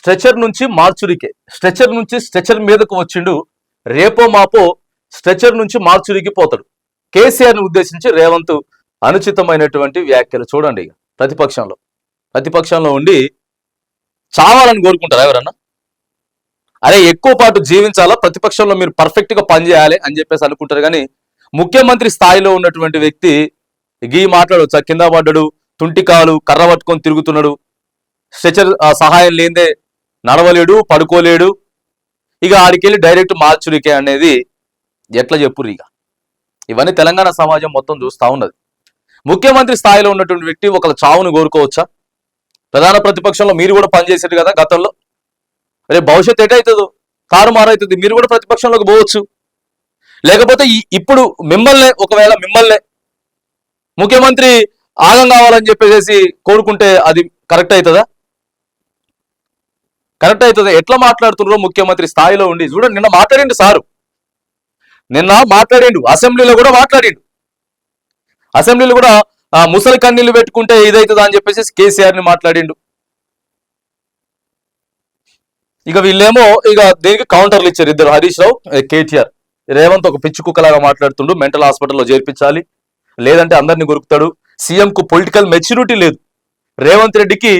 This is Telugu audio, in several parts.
స్ట్రెచర్ నుంచి మార్చురీకే, స్ట్రెచర్ నుంచి స్ట్రెచర్ మీదకు వచ్చిండు. రేపో మాపో స్ట్రెచర్ నుంచి మార్చురీకి పోతాడు. కేసీఆర్ని ఉద్దేశించి రేవంత్ అనుచితమైనటువంటి వ్యాఖ్యలు. చూడండి, ప్రతిపక్షంలో ఉండి చావాలని కోరుకుంటారా ఎవరన్నా? అరే ఎక్కువ పాటు జీవించాలా, ప్రతిపక్షంలో మీరు పర్ఫెక్ట్ గా పనిచేయాలి అని చెప్పేసి అనుకుంటారు. కానీ ముఖ్యమంత్రి స్థాయిలో ఉన్నటువంటి వ్యక్తి గీ మాట్లాడవచ్చు. కింద పడ్డాడు, తుంటికాలు కర్ర పట్టుకొని తిరుగుతున్నాడు, స్ట్రెచర్ సహాయం లేదే నడవలేడు, పడుకోలేడు, ఇక ఆడికెళ్ళి డైరెక్ట్ మార్చురికే అనేది ఎట్లా చెప్పురు? ఇవన్నీ తెలంగాణ సమాజం మొత్తం చూస్తూ ఉన్నది. ముఖ్యమంత్రి స్థాయిలో ఉన్నటువంటి వ్యక్తి ఒకళ్ళ చావును కోరుకోవచ్చా? ప్రధాన ప్రతిపక్షంలో మీరు కూడా పనిచేసారు కదా గతంలో. రేపు భవిష్యత్తు ఎటవుతుందో తారుమారైతుంది, మీరు కూడా ప్రతిపక్షంలోకి పోవచ్చు. లేకపోతే ఇప్పుడు ఒకవేళ మిమ్మల్నే ముఖ్యమంత్రి ఆగం కావాలని చెప్పేసి కోరుకుంటే అది కరెక్ట్ అవుతుందా? కరెక్ట్ అవుతుందా? ఎట్లా మాట్లాడుతున్నారో ముఖ్యమంత్రి స్థాయిలో ఉండి. చూడండి, నిన్న మాట్లాడిండు, అసెంబ్లీలో కూడా మాట్లాడిండు. అసెంబ్లీలో కూడా ముసలి కన్నీళ్లు పెట్టుకుంటే ఇదవుతుందా అని చెప్పేసి కేసీఆర్ ని మాట్లాడిండు. ఇక వీళ్ళేమో దేనికి కౌంటర్లు ఇచ్చారు ఇద్దరు, హరీష్ రావు, కేటీఆర్. రేవంత్ ఒక పిచ్చి కుక్కలాగా మాట్లాడుతుండు, మెంటల్ హాస్పిటల్లో చేర్పించాలి, లేదంటే అందరినీ గురుకుతాడు. సీఎం కు పొలిటికల్ మెచ్యూరిటీ లేదు. రేవంత్ రెడ్డికి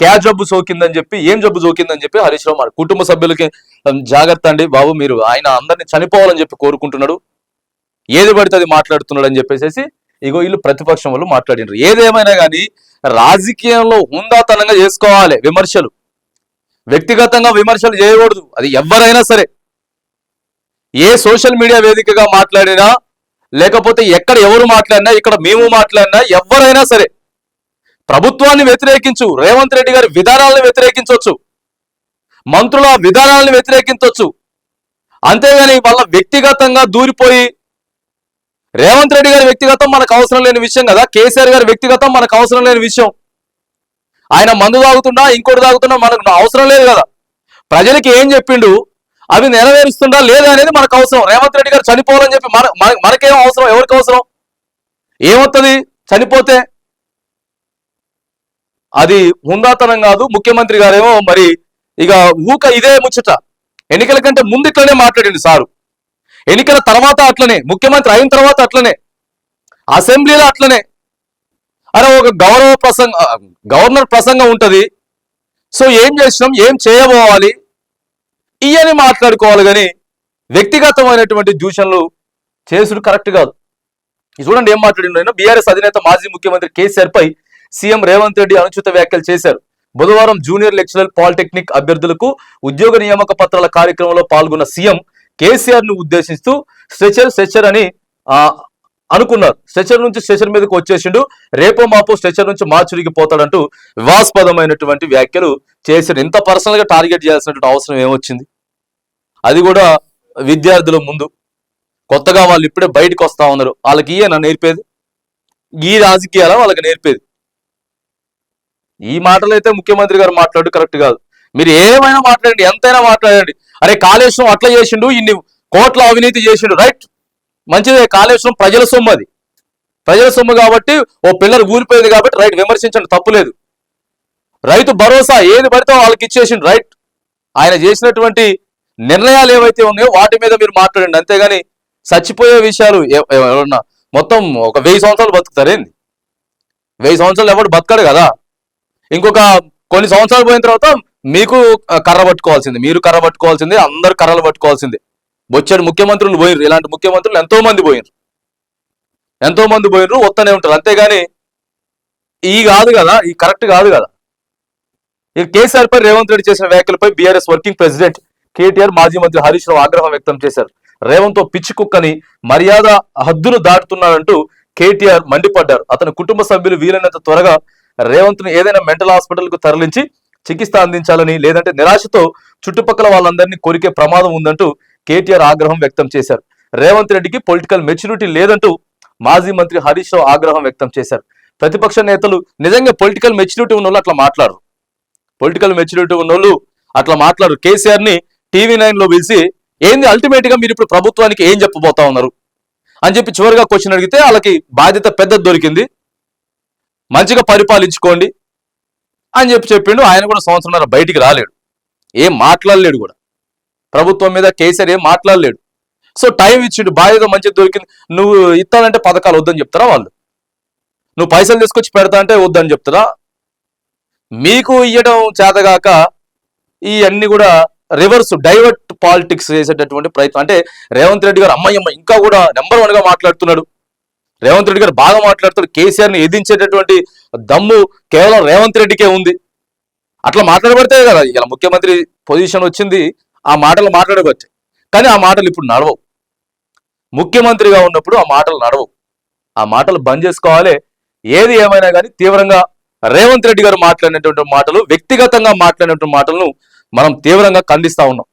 క్యా జబ్బు సోకిందని చెప్పి, ఏం జబ్బు సోకిందని చెప్పి హరీష్ రావు కుటుంబ సభ్యులకి జాగ్రత్త అండి బాబు, మీరు ఆయన అందరినీ చనిపోవాలని చెప్పి కోరుకుంటున్నాడు, ఏది పడితే అది మాట్లాడుతున్నాడు అని చెప్పేసి వీళ్ళు ప్రతిపక్షం వాళ్ళు మాట్లాడినారు. ఏదేమైనా కానీ రాజకీయంలో హుందాతనంగా చేసుకోవాలి విమర్శలు, వ్యక్తిగతంగా విమర్శలు చేయకూడదు. అది ఎవరైనా సరే, ఏ సోషల్ మీడియా వేదికగా మాట్లాడినా, లేకపోతే ఎక్కడ ఎవరు మాట్లాడినా, ఇక్కడ మేము మాట్లాడినా, ఎవరైనా సరే ప్రభుత్వాన్ని వ్యతిరేకించు, రేవంత్ రెడ్డి గారి విధానాలను వ్యతిరేకించవచ్చు, మంత్రుల విధానాలను వ్యతిరేకించవచ్చు. అంతేగాని వాళ్ళ వ్యక్తిగతంగా దూరిపోయి, రేవంత్ రెడ్డి గారి వ్యక్తిగతం మనకు అవసరం లేని విషయం కదా, కేసీఆర్ గారి వ్యక్తిగతం మనకు అవసరం లేని విషయం. ఆయన మందు తాగుతున్నా ఇంకోటి తాగుతున్నా మనకు అవసరం లేదు కదా. ప్రజలకి ఏం చెప్పిండు అవి నెరవేరుస్తుందా లేదా అనేది మనకు అవసరం. రేవంత్ రెడ్డి గారు చనిపోవాలని చెప్పి మనకేం అవసరం? ఎవరికి అవసరం? ఏమవుతుంది చనిపోతే? అది హుందాతనం కాదు. ముఖ్యమంత్రి గారేమో మరి ఇదే ముచ్చట. ఎన్నికల కంటే ముందు ఇట్లనే మాట్లాడిండు సారు, ఎన్నికల తర్వాత అట్లనే, ముఖ్యమంత్రి అయిన తర్వాత అట్లనే, అసెంబ్లీలో అట్లనే. అరే ఒక గవర్నర్ ప్రసంగం ఉంటది, సో ఏం చేసినాం, ఏం చేయబోవాలి ఇవన్నీ మాట్లాడుకోవాలి. కానీ వ్యక్తిగతమైనటువంటి దూషణలు చేసుడు కరెక్ట్ కాదు. చూడండి ఏం మాట్లాడిండు. బీఆర్ఎస్ అధినేత మాజీ ముఖ్యమంత్రి కేసీఆర్ పై సీఎం రేవంత్ రెడ్డి అనుచిత వ్యాఖ్యలు చేశారు. బుధవారం జూనియర్ లెక్చరర్ పాలిటెక్నిక్ అభ్యర్థులకు ఉద్యోగ నియామక పత్రాల కార్యక్రమంలో పాల్గొన్న సీఎం కేసీఆర్ ను ఉద్దేశిస్తూ స్ట్రెచర్ అని అనుకున్నారు. స్ట్రెచర్ నుంచి స్ట్రెచర్ మీదకి వచ్చేసిండు, రేపో మాపో స్ట్రెచర్ నుంచి మార్చురికి పోతాడంటూ వివాస్పదమైనటువంటి వ్యాఖ్యలు చేశారు. ఇంత పర్సనల్ గా టార్గెట్ చేయాల్సినటువంటి అవసరం ఏమొచ్చింది? అది కూడా విద్యార్థుల ముందు. కొత్తగా వాళ్ళు ఇప్పుడే బయటకు వస్తా ఉన్నారు, వాళ్ళకి ఈయన నేర్పేది, ఈ రాజకీయాల వాళ్ళకి నేర్పేది. ఈ మాటలు అయితే ముఖ్యమంత్రి గారు మాట్లాడు కరెక్ట్ కాదు. మీరు ఏమైనా మాట్లాడండి, ఎంతైనా మాట్లాడండి. అరే కాళేశ్వరం అట్లా చేసిండు, ఇన్ని కోట్ల అవినీతి చేసిండు, రైట్, మంచిదే. కాళేశ్వరం ప్రజల సొమ్ము, అది ప్రజల సొమ్ము కాబట్టి, ఓ పిల్లలు ఊరిపోయింది కాబట్టి రైట్, విమర్శించండి, తప్పులేదు. రైతు భరోసా ఏది పడితే వాళ్ళకి ఇచ్చేసిండు, రైట్. ఆయన చేసినటువంటి నిర్ణయాలు ఏవైతే ఉన్నాయో వాటి మీద మీరు మాట్లాడండి. అంతేగాని చచ్చిపోయే విషయాలు ఎవరన్నా మొత్తం ఒక 1000 సంవత్సరాలు బతుకుతారేంది? 1000 సంవత్సరాలు ఎవరు బతకడు కదా. ఇంకొక కొన్ని సంవత్సరాలు పోయిన తర్వాత మీకు కర్ర పట్టుకోవాల్సింది, మీరు కర్ర పట్టుకోవాల్సింది, అందరు కర్రలు పట్టుకోవాల్సిందే. బొచ్చాడు ముఖ్యమంత్రులు పోయినరు, ఇలాంటి ముఖ్యమంత్రులు ఎంతో మంది పోయినరు, వస్తూనే ఉంటారు. అంతేగాని కాదు కదా, ఈ కరెక్ట్ కాదు కదా. ఈ కేసీఆర్ పై రేవంత్ రెడ్డి చేసిన వ్యాఖ్యలపై బీఆర్ఎస్ వర్కింగ్ ప్రెసిడెంట్ కేటీఆర్, మాజీ మంత్రి హరీష్ రావు ఆగ్రహం వ్యక్తం చేశారు. రేవంత్ పిచ్చి కుక్కని, మర్యాద హద్దును దాటుతున్నాడంటూ కేటీఆర్ మండిపడ్డారు. అతని కుటుంబ సభ్యులు వీలైనంత త్వరగా రేవంత్ ను ఏదైనా మెంటల్ హాస్పిటల్ కు తరలించి చికిత్స అందించాలని, లేదంటే నిరాశతో చుట్టుపక్కల వాళ్ళందరినీ కొరికే ప్రమాదం ఉందంటూ కేటీఆర్ ఆగ్రహం వ్యక్తం చేశారు. రేవంత్ రెడ్డికి పొలిటికల్ మెచ్యూరిటీ లేదంటూ మాజీ మంత్రి హరీష్ రావు ఆగ్రహం వ్యక్తం చేశారు. ప్రతిపక్ష నేతలు నిజంగా పొలిటికల్ మెచ్యూరిటీ ఉన్న వాళ్ళు అట్లా మాట్లాడరు, అట్లా మాట్లాడరు. కేసీఆర్ ని TV9 లో పిలిచి ఏంది అల్టిమేట్ గా మీరు ఇప్పుడు ప్రభుత్వానికి ఏం చెప్పబోతా ఉన్నారు అని చెప్పి చివరిగా క్వశ్చన్ అడిగితే వాళ్ళకి బాధ్యత పెద్దది దొరికింది, మంచిగా పరిపాలించుకోండి అని చెప్పిండు. ఆయన కూడా సంవత్సరంన్నర బయటికి రాలేడు. ఏం మాట్లాడలేడు కూడా. ప్రభుత్వం మీద కేసీఆర్ ఏం మాట్లాడలేడు. సో టైం ఇచ్చిండు, బాధ్యత మంచిగా దొరికింది. నువ్వు ఇస్తానంటే పథకాలు వద్దని చెప్తారా వాళ్ళు? నువ్వు పైసలు తీసుకొచ్చి పెడతా అంటే వద్దని చెప్తారా? మీకు ఇవ్వడం చేతగాక ఈ అన్ని కూడా రివర్స్ డైవర్ట్ పాలిటిక్స్ చేసేటటువంటి ప్రయత్నం. అంటే రేవంత్ రెడ్డి గారు అమ్మయ్యమ్మ ఇంకా కూడా నెంబర్ 1 గా మాట్లాడుతున్నాడు. రేవంత్ రెడ్డి గారు బాగా మాట్లాడుతాడు. కేసీఆర్ ని ఎదించేటటువంటి దమ్ము కేవలం రేవంత్ రెడ్డికే ఉంది. అట్లా మాట్లాడబడితే కదా ఇలా ముఖ్యమంత్రి పొజిషన్ వచ్చింది. ఆ మాటలు మాట్లాడవచ్చు, కానీ ఆ మాటలు ఇప్పుడు నడవవు. ముఖ్యమంత్రిగా ఉన్నప్పుడు ఆ మాటలు నడవవు. ఆ మాటలు బంద్ చేసుకోవాలి. ఏది ఏమైనా కానీ తీవ్రంగా రేవంత్ రెడ్డి గారు మాట్లాడినటువంటి మాటలు, వ్యక్తిగతంగా మాట్లాడినటువంటి మాటలను మనం తీవ్రంగా ఖండిస్తా ఉన్నాం.